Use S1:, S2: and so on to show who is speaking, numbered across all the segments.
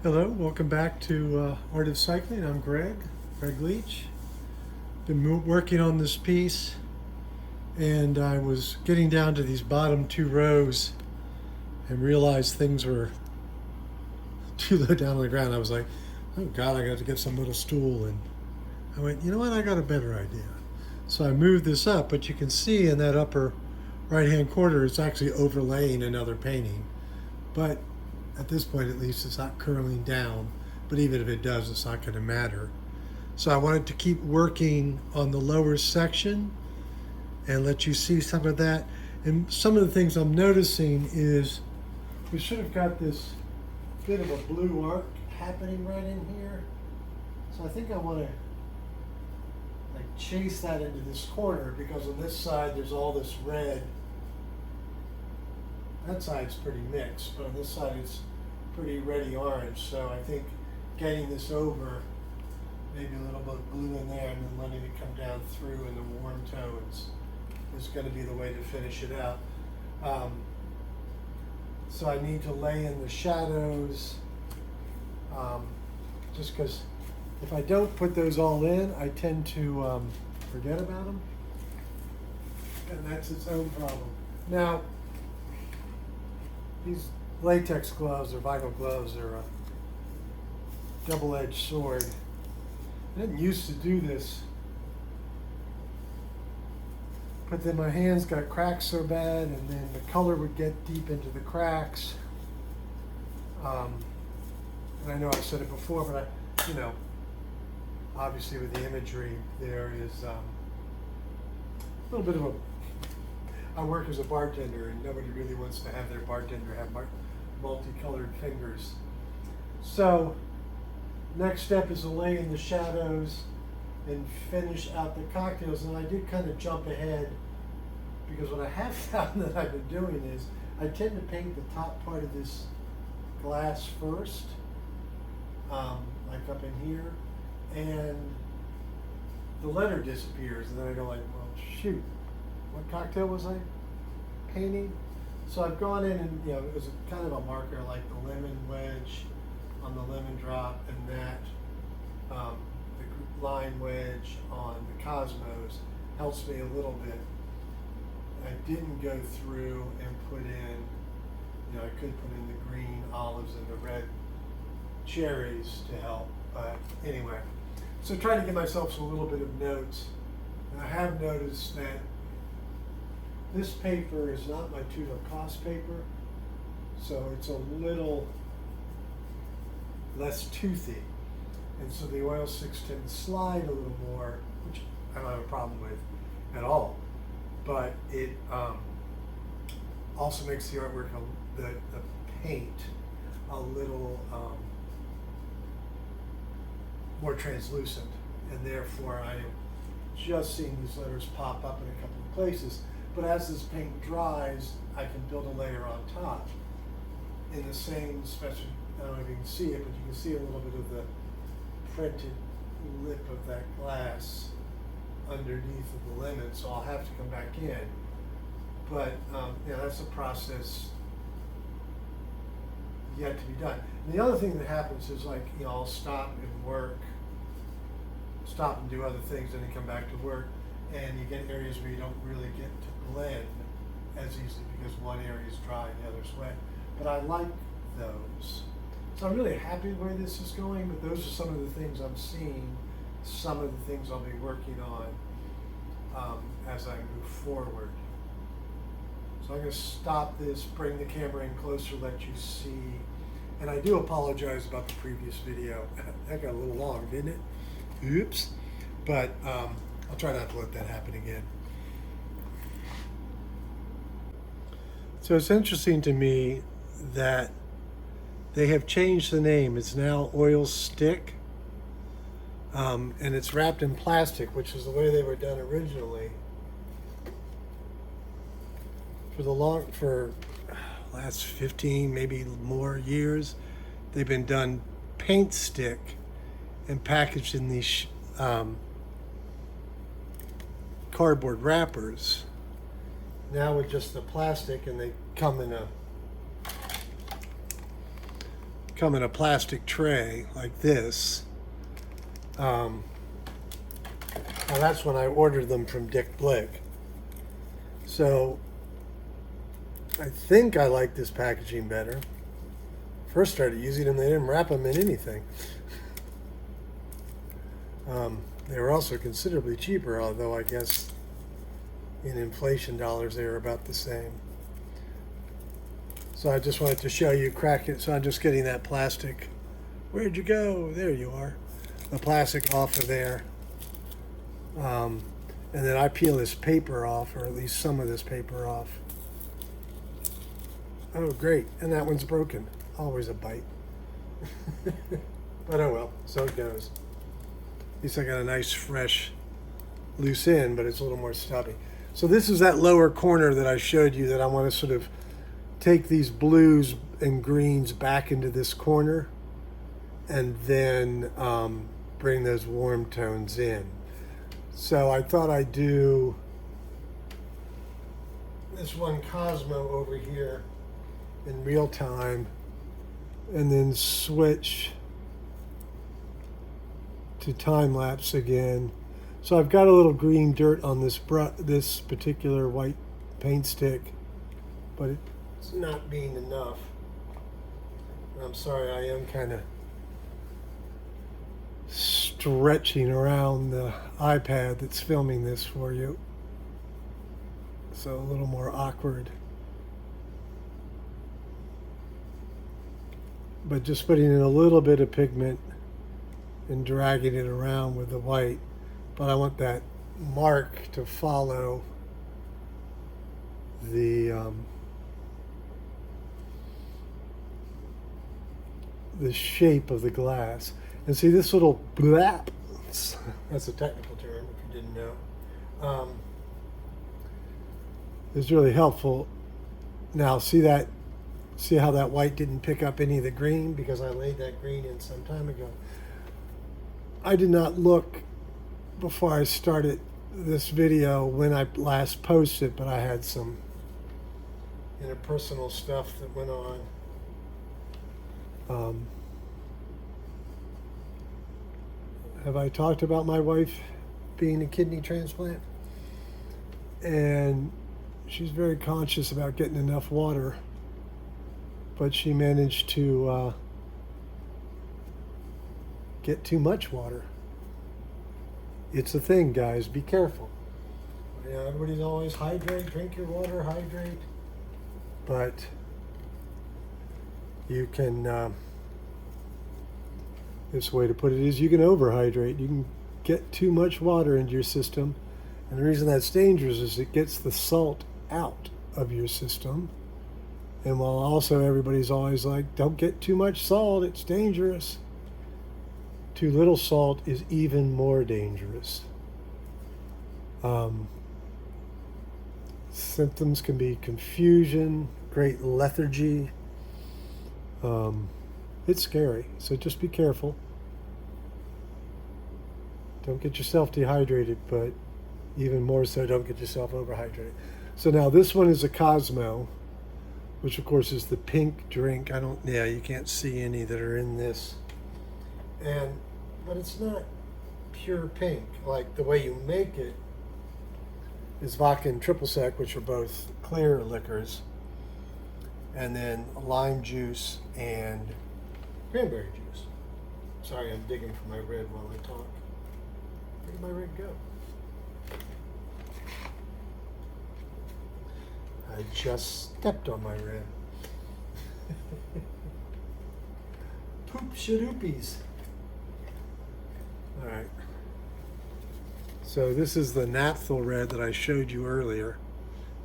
S1: Hello, welcome back to Art of Cycling. I'm Greg Leach. Been working on this piece, and I was getting down to these bottom two rows and realized things were too low down on the ground. I was like, oh God, I got to get some little stool. And I went, you know what, I got a better idea. So I moved this up, but you can see in that upper right-hand corner, it's actually overlaying another painting. But at this point, at least, it's not curling down, but even if it does, it's not going to matter. So I wanted to keep working on the lower section and let you see some of that. And some of the things I'm noticing is we should have got this bit of a blue arc happening right in here. So I think I want to like chase that into this corner, because on this side there's all this red. That side's pretty mixed, but on this side it's pretty reddy orange. So I think getting this over, maybe a little bit of blue in there and then letting it come down through in the warm tones is going to be the way to finish it out. So I need to lay in the shadows, just because if I don't put those all in, I tend to forget about them, and that's its own problem. Now, these latex gloves or vinyl gloves are a double-edged sword. I didn't used to do this, but then my hands got cracked so bad, and then the color would get deep into the cracks. And I know I've said it before, but obviously with the imagery, there is a little bit of a. I work as a bartender, and nobody really wants to have their bartender have multicolored fingers. So, next step is to lay in the shadows and finish out the cocktails. And I did kind of jump ahead, because what I have found that I've been doing is I tend to paint the top part of this glass first, like up in here, and the letter disappears, and then I go like, well, shoot, what cocktail was I painting? So I've gone in and, it was kind of a marker like the lemon wedge on the lemon drop, and that the line wedge on the Cosmos helps me a little bit. I didn't go through and put in, I could put in the green olives and the red cherries to help, but anyway. So trying to give myself a little bit of notes, and I have noticed that this paper is not my Tudor cost paper, so it's a little less toothy, and so the oil slicks tend to slide a little more, which I don't have a problem with at all, but it also makes the artwork, the paint, a little more translucent, and therefore I am just seeing these letters pop up in a couple of places. But as this paint dries, I can build a layer on top in the same special. I don't know if you can see it, but you can see a little bit of the printed lip of that glass underneath of the lemon, so I'll have to come back in. But that's a process yet to be done. And the other thing that happens is, like, I'll stop and work, stop and do other things, and then come back to work, and you get areas where you don't really get to blend as easily because one area is dry and the other's wet. But I like those. So I'm really happy the way this is going, but those are some of the things I'm seeing, some of the things I'll be working on as I move forward. So I'm going to stop this, bring the camera in closer, let you see. And I do apologize about the previous video. That got a little long, didn't it? Oops. But I'll try not to let that happen again. So it's interesting to me that they have changed the name. It's now Oil Stick. And it's wrapped in plastic, which is the way they were done originally. For last 15, maybe more years, they've been done paint stick and packaged in these cardboard wrappers. Now with just the plastic, and they come come in a plastic tray like this. Now that's when I ordered them from Dick Blick. So I think I like this packaging better. First started using them, they didn't wrap them in anything. They were also considerably cheaper, although I guess in inflation dollars they were about the same. So I just wanted to show you, crack it. So I'm just getting that plastic. Where'd you go? There you are. The plastic off of there. And then I peel this paper off, or at least some of this paper off. Oh, great. And that one's broken. Always a bite. But oh well, so it goes. At least I got a nice, fresh, loose end, but it's a little more stubby. So this is that lower corner that I showed you that I want to sort of take these blues and greens back into this corner and then bring those warm tones in. So I thought I'd do this one Cosmo over here in real time and then switch to time lapse again. So I've got a little green dirt on this particular white paint stick, but it's not being enough. I'm sorry, I am kind of stretching around the iPad that's filming this for you, so a little more awkward. But just putting in a little bit of pigment and dragging it around with the white. But I want that mark to follow the shape of the glass. And see this little blap, that's a technical term if you didn't know, is really helpful. Now see how that white didn't pick up any of the green because I laid that green in some time ago. I did not look before I started this video when I last posted, but I had some interpersonal stuff that went on. Have I talked about my wife being a kidney transplant? And she's very conscious about getting enough water, but she managed to get too much water. It's a thing, guys. Be careful. You know, everybody's always hydrate, drink your water, hydrate. But you can, this way to put it is you can overhydrate. You can get too much water into your system. And the reason that's dangerous is it gets the salt out of your system. And while also everybody's always like, don't get too much salt, it's dangerous. Too little salt is even more dangerous. Symptoms can be confusion, great lethargy. It's scary, so just be careful. Don't get yourself dehydrated, but even more so, don't get yourself overhydrated. So now this one is a Cosmo, which of course is the pink drink. You can't see any that are in this. But it's not pure pink. Like the way you make it is vodka and triple sec, which are both clear liquors, and then lime juice and cranberry juice. Sorry, I'm digging for my red while I talk. Where did my red go? I just stepped on my red. Poop shadoopies. All right. So this is the naphtha red that I showed you earlier.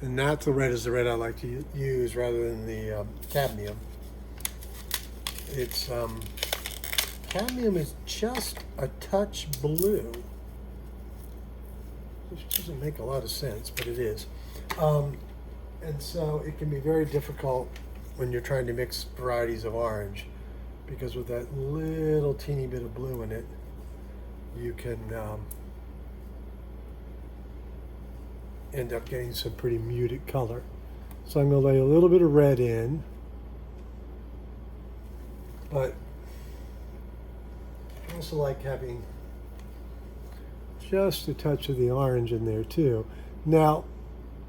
S1: And naphtha red is the red I like to use rather than the cadmium. It's cadmium is just a touch blue, which doesn't make a lot of sense, but it is. And so it can be very difficult when you're trying to mix varieties of orange, because with that little teeny bit of blue in it, you can end up getting some pretty muted color. So I'm going to lay a little bit of red in. But I also like having just a touch of the orange in there too. Now,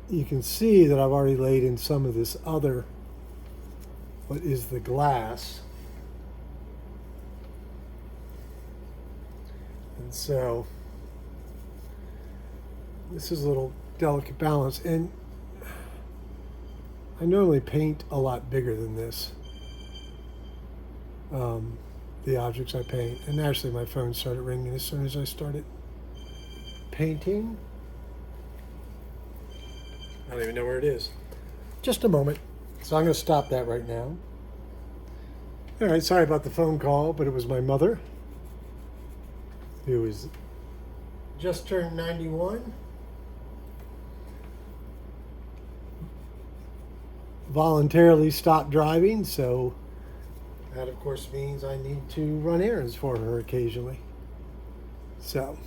S1: you can see that I've already laid in some of this other, what is the glass. And so this is a little delicate balance. And I normally paint a lot bigger than this, the objects I paint. And actually my phone started ringing as soon as I started painting. I don't even know where it is. Just a moment. So I'm going to stop that right now. All right, sorry about the phone call, but it was my mother, who is just turned 91. Voluntarily stopped driving, so that of course means I need to run errands for her occasionally. So,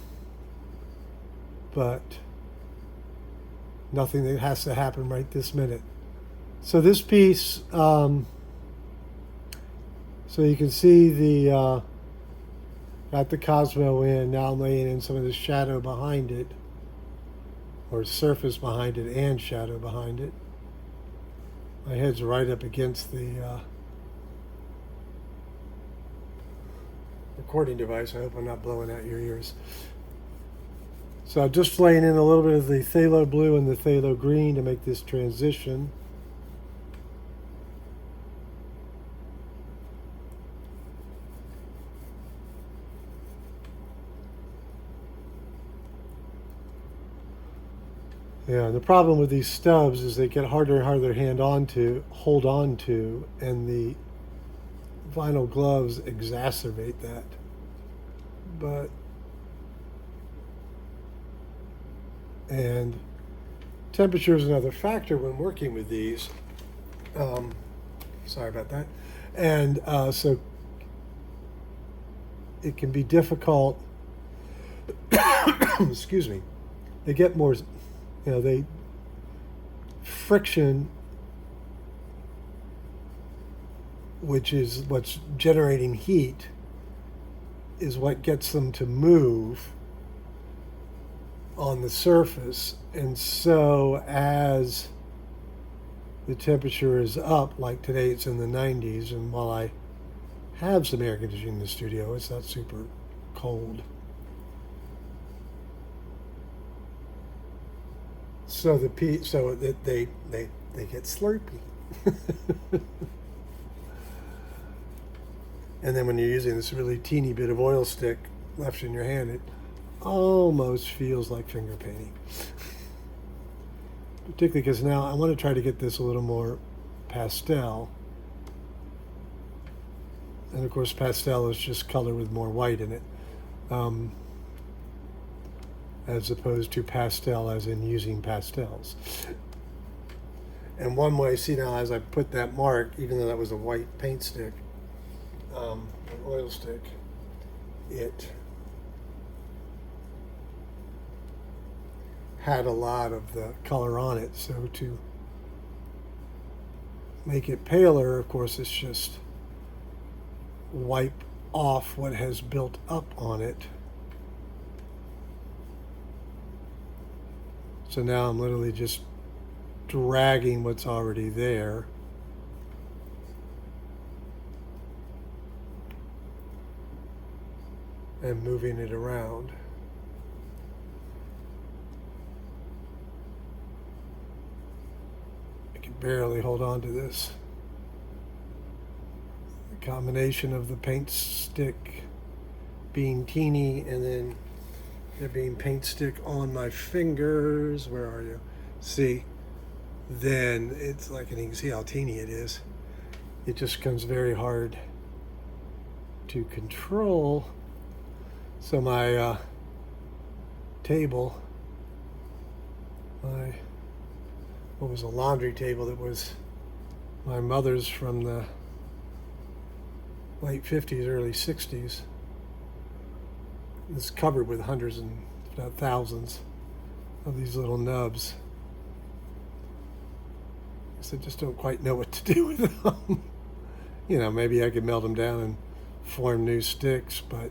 S1: but nothing that has to happen right this minute. So this piece, so you can see the got the Cosmo in. Now I'm laying in some of the shadow behind it, or surface behind it and shadow behind it. My head's right up against the recording device. I hope I'm not blowing out your ears. So I'm just laying in a little bit of the phthalo blue and the phthalo green to make this transition. Yeah, the problem with these stubs is they get harder and harder to hold on to, and the vinyl gloves exacerbate that. But, and temperature is another factor when working with these. Sorry about that. And so it can be difficult. Excuse me. They get more, they friction, which is what's generating heat, is what gets them to move on the surface. And so as the temperature is up, like today it's in the 90s, and while I have some air conditioning in the studio, it's not super cold. So they get slurpy. And then when you're using this really teeny bit of oil stick left in your hand, it almost feels like finger painting. Particularly because now I want to try to get this a little more pastel. And of course pastel is just color with more white in it. As opposed to pastel as in using pastels. And one way, see now as I put that mark, even though that was a white paint stick, an oil stick, it had a lot of the color on it. So to make it paler, of course, it's just wipe off what has built up on it. So now I'm literally just dragging what's already there. And moving it around. I can barely hold on to this. The combination of the paint stick being teeny and then there being paint stick on my fingers. Where are you? See? Then it's like, and you can see how teeny it is. It just becomes very hard to control. So my table, what was a laundry table that was my mother's from the late 50s, early 60s. It's covered with hundreds and if not thousands of these little nubs. I just don't quite know what to do with them. You know, maybe I could melt them down and form new sticks, but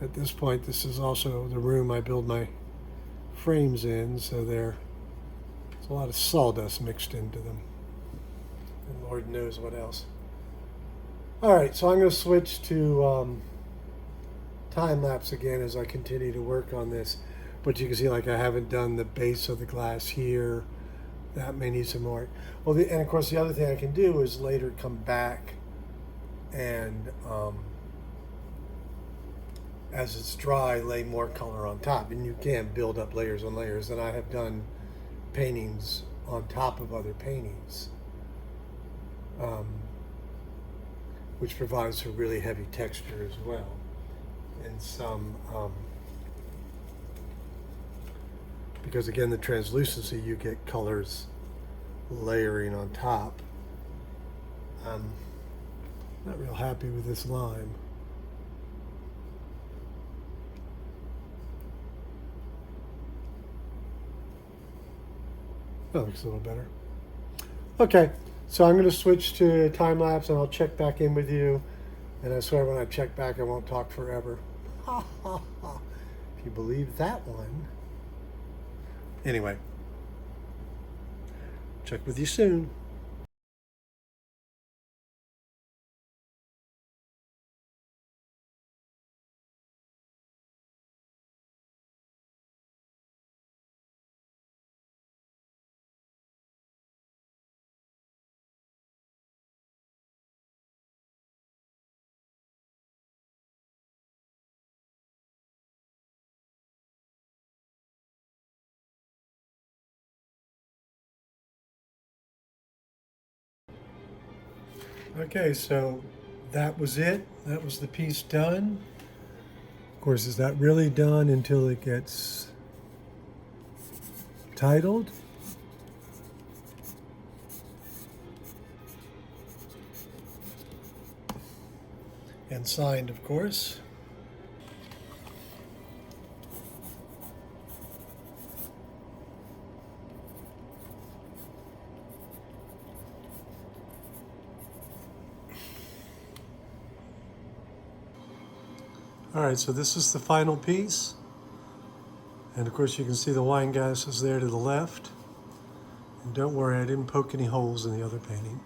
S1: at this point, this is also the room I build my frames in, so there's a lot of sawdust mixed into them. And Lord knows what else. All right, so I'm going to switch to time lapse again as I continue to work on this. But you can see, like, I haven't done the base of the glass here. That may need some more. Well, and of course, the other thing I can do is later come back and, as it's dry, lay more color on top. And you can build up layers on layers. And I have done paintings on top of other paintings, which provides a really heavy texture as well. And some, because again, the translucency, you get colors layering on top. I'm not real happy with this lime. That looks a little better. Okay, so I'm going to switch to time lapse and I'll check back in with you. And I swear when I check back, I won't talk forever. If you believe that one. Anyway, check with you soon. Okay, so that was it. That was the piece done. Of course, is that really done until it gets titled? And signed, of course. All right, so this is the final piece. And of course you can see the wine glasses there to the left. And don't worry, I didn't poke any holes in the other painting.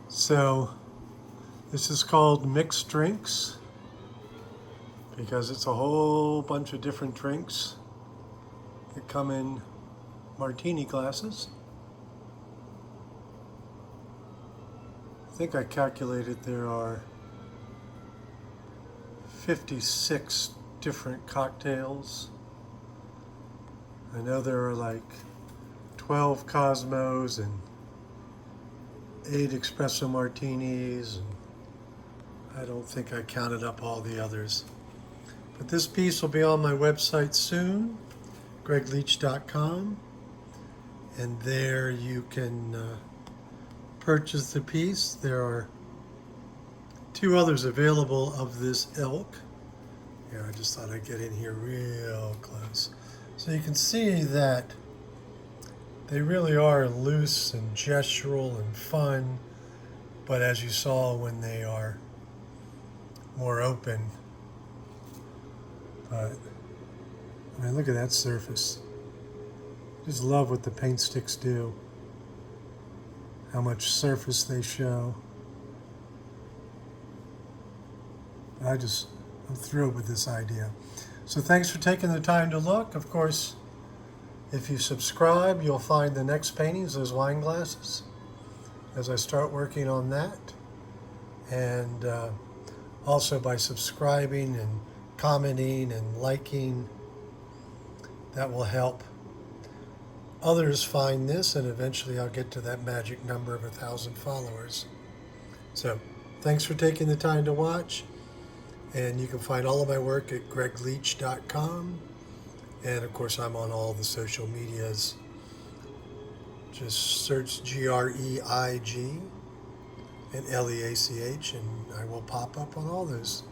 S1: So this is called mixed drinks because it's a whole bunch of different drinks that come in martini glasses. I think I calculated there are 56 different cocktails. I know there are like 12 Cosmos and 8 espresso martinis, and I don't think I counted up all the others. But this piece will be on my website soon, greigleach.com, and there you can purchase the piece. There are 2 others available of this ilk. Here, I just thought I'd get in here real close. So you can see that they really are loose and gestural and fun, but as you saw when they are more open. But, I mean, look at that surface. Just love what the paint sticks do. How much surface they show. I'm thrilled with this idea. So thanks for taking the time to look. Of course, if you subscribe, you'll find the next paintings, those wine glasses, as I start working on that. And also by subscribing and commenting and liking, that will help others find this, and eventually I'll get to that magic number of 1,000 followers. So thanks for taking the time to watch. And you can find all of my work at greigleach.com. And of course, I'm on all the social medias. Just search Greig and Leach, and I will pop up on all those.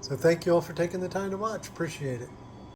S1: So thank you all for taking the time to watch. Appreciate it.